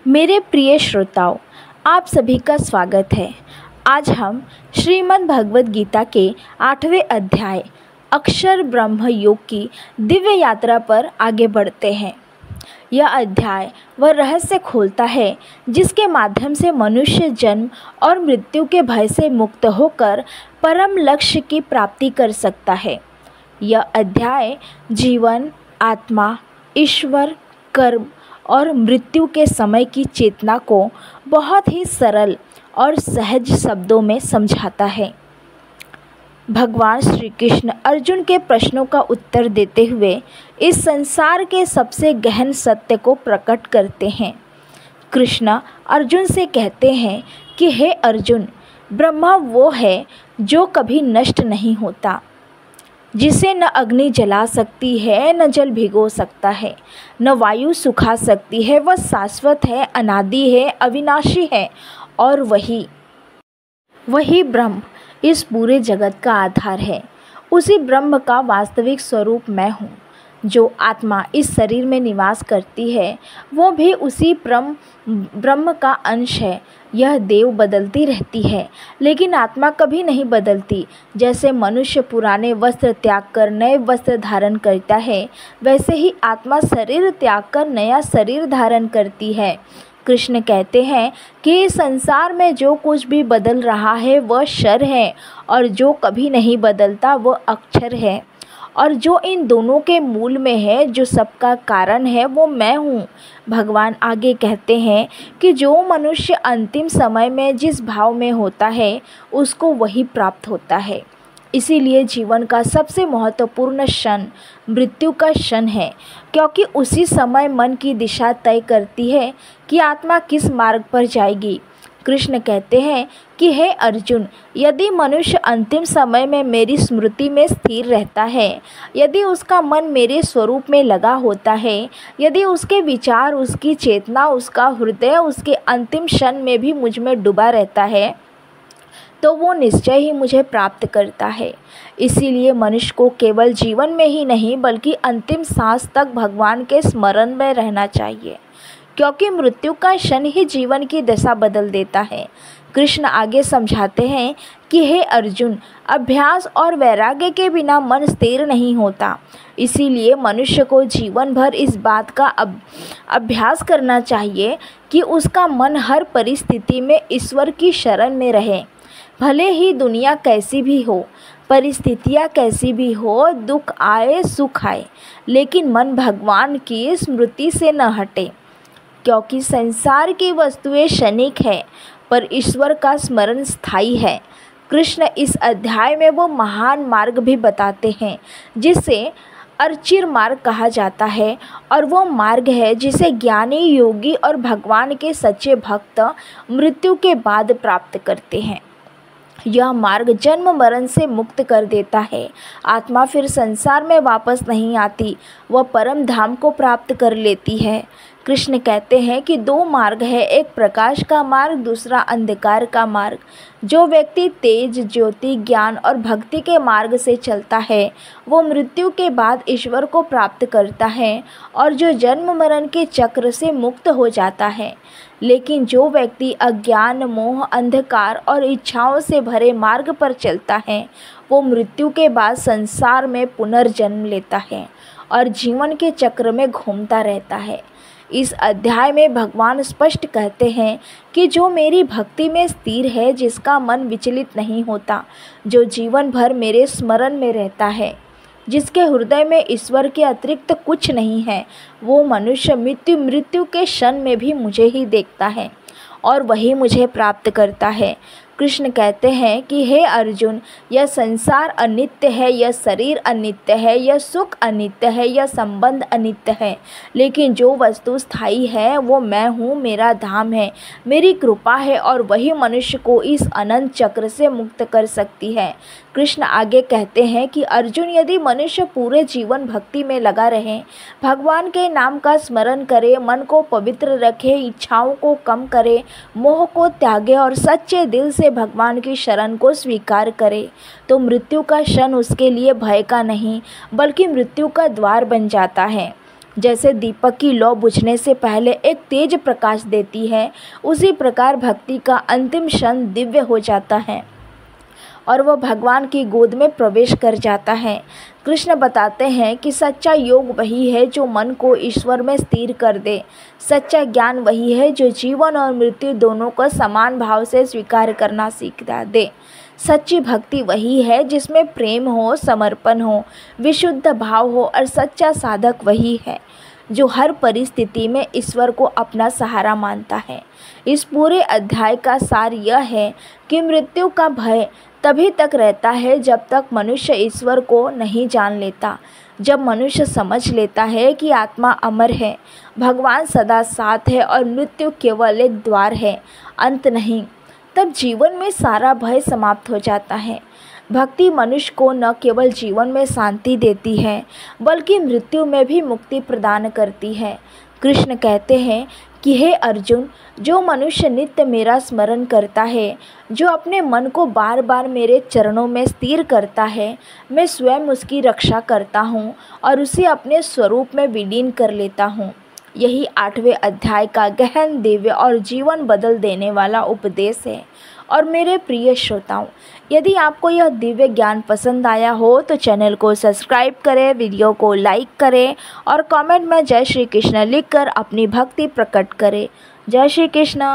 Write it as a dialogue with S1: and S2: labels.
S1: मेरे प्रिय श्रोताओं, आप सभी का स्वागत है। आज हम श्रीमद् भगवद गीता के 8वें अध्याय अक्षर ब्रह्म योग की दिव्य यात्रा पर आगे बढ़ते हैं। यह अध्याय वह रहस्य खोलता है जिसके माध्यम से मनुष्य जन्म और मृत्यु के भय से मुक्त होकर परम लक्ष्य की प्राप्ति कर सकता है। यह अध्याय जीवन, आत्मा, ईश्वर, कर्म और मृत्यु के समय की चेतना को बहुत ही सरल और सहज शब्दों में समझाता है। भगवान श्री कृष्ण अर्जुन के प्रश्नों का उत्तर देते हुए इस संसार के सबसे गहन सत्य को प्रकट करते हैं। कृष्ण अर्जुन से कहते हैं कि हे अर्जुन, ब्रह्मा वो है जो कभी नष्ट नहीं होता, जिसे न अग्नि जला सकती है, न जल भिगो सकता है, न वायु सुखा सकती है। वह शाश्वत है, अनादि है, अविनाशी है और वही ब्रह्म इस पूरे जगत का आधार है। उसी ब्रह्म का वास्तविक स्वरूप मैं हूँ। जो आत्मा इस शरीर में निवास करती है वो भी उसी ब्रह्म का अंश है। यह देव बदलती रहती है लेकिन आत्मा कभी नहीं बदलती। जैसे मनुष्य पुराने वस्त्र त्याग कर नए वस्त्र धारण करता है, वैसे ही आत्मा शरीर त्याग कर नया शरीर धारण करती है। कृष्ण कहते हैं कि इस संसार में जो कुछ भी बदल रहा है वह क्षर है और जो कभी नहीं बदलता वह अक्षर है। और जो इन दोनों के मूल में है, जो सबका कारण है, वो मैं हूँ। भगवान आगे कहते हैं कि जो मनुष्य अंतिम समय में जिस भाव में होता है उसको वही प्राप्त होता है। इसीलिए जीवन का सबसे महत्वपूर्ण क्षण मृत्यु का क्षण है, क्योंकि उसी समय मन की दिशा तय करती है कि आत्मा किस मार्ग पर जाएगी। कृष्ण कहते हैं कि हे अर्जुन, यदि मनुष्य अंतिम समय में मेरी स्मृति में स्थिर रहता है, यदि उसका मन मेरे स्वरूप में लगा होता है, यदि उसके विचार, उसकी चेतना, उसका हृदय उसके अंतिम क्षण में भी मुझ में डूबा रहता है, तो वो निश्चय ही मुझे प्राप्त करता है। इसीलिए मनुष्य को केवल जीवन में ही नहीं बल्कि अंतिम सांस तक भगवान के स्मरण में रहना चाहिए, क्योंकि मृत्यु का क्षण ही जीवन की दशा बदल देता है। कृष्ण आगे समझाते हैं कि हे अर्जुन, अभ्यास और वैराग्य के बिना मन स्थिर नहीं होता। इसीलिए मनुष्य को जीवन भर इस बात का अभ्यास करना चाहिए कि उसका मन हर परिस्थिति में ईश्वर की शरण में रहे। भले ही दुनिया कैसी भी हो, परिस्थितियाँ कैसी भी हो, दुख आए सुख आए, लेकिन मन भगवान की स्मृति से न हटे, क्योंकि संसार की वस्तुएं क्षणिक है पर ईश्वर का स्मरण स्थायी है। कृष्ण इस अध्याय में वो महान मार्ग भी बताते हैं जिसे अर्चिर मार्ग कहा जाता है, और वो मार्ग है जिसे ज्ञानी, योगी और भगवान के सच्चे भक्त मृत्यु के बाद प्राप्त करते हैं। यह मार्ग जन्म मरण से मुक्त कर देता है। आत्मा फिर संसार में वापस नहीं आती, वह परम धाम को प्राप्त कर लेती है। कृष्ण कहते हैं कि दो मार्ग है, एक प्रकाश का मार्ग, दूसरा अंधकार का मार्ग। जो व्यक्ति तेज, ज्योति, ज्ञान और भक्ति के मार्ग से चलता है वो मृत्यु के बाद ईश्वर को प्राप्त करता है और जो जन्म मरण के चक्र से मुक्त हो जाता है। लेकिन जो व्यक्ति अज्ञान, मोह, अंधकार और इच्छाओं से भरे मार्ग पर चलता है वो मृत्यु के बाद संसार में पुनर्जन्म लेता है और जीवन के चक्र में घूमता रहता है। इस अध्याय में भगवान स्पष्ट कहते हैं कि जो मेरी भक्ति में स्थिर है, जिसका मन विचलित नहीं होता, जो जीवन भर मेरे स्मरण में रहता है, जिसके हृदय में ईश्वर के अतिरिक्त कुछ नहीं है, वो मनुष्य मृत्यु के क्षण में भी मुझे ही देखता है और वही मुझे प्राप्त करता है। कृष्ण कहते हैं कि हे अर्जुन, यह संसार अनित्य है, यह शरीर अनित्य है, यह सुख अनित्य है, यह संबंध अनित्य है, लेकिन जो वस्तु स्थायी है वो मैं हूँ, मेरा धाम है, मेरी कृपा है और वही मनुष्य को इस अनंत चक्र से मुक्त कर सकती है। कृष्ण आगे कहते हैं कि अर्जुन, यदि मनुष्य पूरे जीवन भक्ति में लगा रहे, भगवान के नाम का स्मरण करे, मन को पवित्र रखे, इच्छाओं को कम करे, मोह को त्यागे और सच्चे दिल से भगवान की शरण को स्वीकार करे, तो मृत्यु का क्षण उसके लिए भय का नहीं बल्कि मृत्यु का द्वार बन जाता है। जैसे दीपक की लौ बुझने से पहले एक तेज प्रकाश देती है, उसी प्रकार भक्ति का अंतिम क्षण दिव्य हो जाता है और वह भगवान की गोद में प्रवेश कर जाता है। कृष्ण बताते हैं कि सच्चा योग वही है जो मन को ईश्वर में स्थिर कर दे। सच्चा ज्ञान वही है जो जीवन और मृत्यु दोनों को समान भाव से स्वीकार करना सीखा दे। सच्ची भक्ति वही है जिसमें प्रेम हो, समर्पण हो, विशुद्ध भाव हो और सच्चा साधक वही है जो हर परिस्थिति में ईश्वर को अपना सहारा मानता है। इस पूरे अध्याय का सार यह है कि मृत्यु का भय तभी तक रहता है जब तक मनुष्य ईश्वर को नहीं जान लेता। जब मनुष्य समझ लेता है कि आत्मा अमर है, भगवान सदा साथ है और मृत्यु केवल एक द्वार है, अंत नहीं, तब जीवन में सारा भय समाप्त हो जाता है। भक्ति मनुष्य को न केवल जीवन में शांति देती है बल्कि मृत्यु में भी मुक्ति प्रदान करती है। कृष्ण कहते हैं कि हे अर्जुन, जो मनुष्य नित्य मेरा स्मरण करता है, जो अपने मन को बार बार मेरे चरणों में स्थिर करता है, मैं स्वयं उसकी रक्षा करता हूँ और उसे अपने स्वरूप में विलीन कर लेता हूँ। यही 8वें अध्याय का गहन, दिव्य और जीवन बदल देने वाला उपदेश है। और मेरे प्रिय श्रोताओं, यदि आपको यह दिव्य ज्ञान पसंद आया हो तो चैनल को सब्सक्राइब करें, वीडियो को लाइक करें और कमेंट में जय श्री कृष्ण लिखकर अपनी भक्ति प्रकट करें। जय श्री कृष्ण।